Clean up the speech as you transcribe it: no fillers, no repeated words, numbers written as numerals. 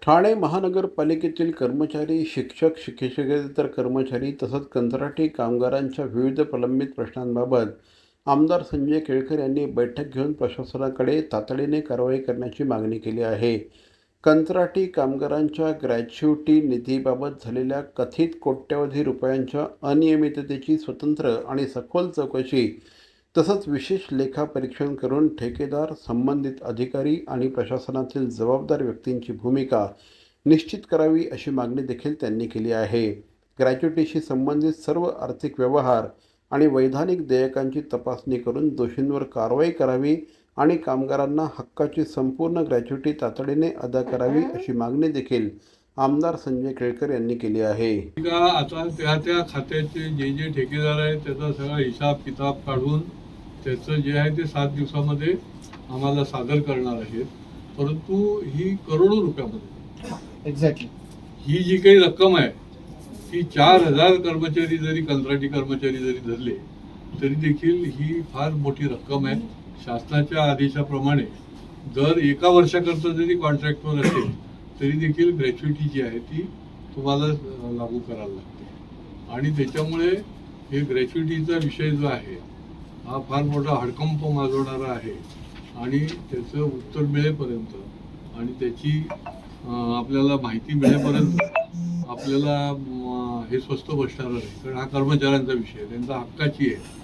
ठाणे महानगरपालिकेतील कर्मचारी, शिक्षक, शिक्षकेतर कर्मचारी तसंच कंत्राटी कामगारांच्या विविध प्रलंबित प्रश्नांबाबत आमदार संजय केळकर यांनी बैठक घेऊन प्रशासनाकडे तातडीने कारवाई करण्याची मागणी केली आहे. कंत्राटी कामगारांच्या ग्रॅच्युटी निधीबाबत झालेल्या कथित कोट्यवधी रुपयांच्या अनियमिततेची स्वतंत्र आणि सखोल चौकशी तसंच विशेष लेखापरीक्षण करून ठेकेदार, संबंधित अधिकारी आणि प्रशासनातील जबाबदार व्यक्तींची भूमिका निश्चित करावी अशी मागणी देखील त्यांनी केली आहे. ग्रॅच्युटीशी संबंधित सर्व आर्थिक व्यवहार आणि वैधानिक देयकांची तपासणी करून दोषींवर कारवाई करावी आणि कामगारांना हक्काची संपूर्ण ग्रॅच्युटी तातडीने अदा करावी अशी मागणी देखील आमदार संजय केळकर यांनी केली आहे. आता त्या खात्याचे जे ठेकेदार आहेत त्याचा सगळा हिसाब किताब काढून त्याचं जे आहे ते 7 दिवसामध्ये आम्हाला सादर करणार आहेत. परंतु ही करोडो रुपयामध्ये एक्झॅक्टली ही जी काही रक्कम आहे ती 4,000 कर्मचारी जरी कंत्राटी कर्मचारी जरी धरले तरी देखील ही फार मोठी रक्कम आहे. शासनाच्या आदेशाप्रमाणे दर 1 वर्षाकरता जरी कॉन्ट्रॅक्टवर असेल तरी देखील ग्रॅच्युटी जी आहे ती तुम्हाला लागू करायला लागते आणि त्याच्यामुळे हे ग्रॅच्युटीचा विषय जो आहे हा फार मोठा हडकंप माजवणारा आहे आणि त्याचं उत्तर मिळेपर्यंत आणि त्याची आपल्याला माहिती मिळेपर्यंत आपल्याला हे स्वस्त बसणार नाही. कारण हा कर्मचाऱ्यांचा विषय आहे, त्यांचा हक्काची आहे.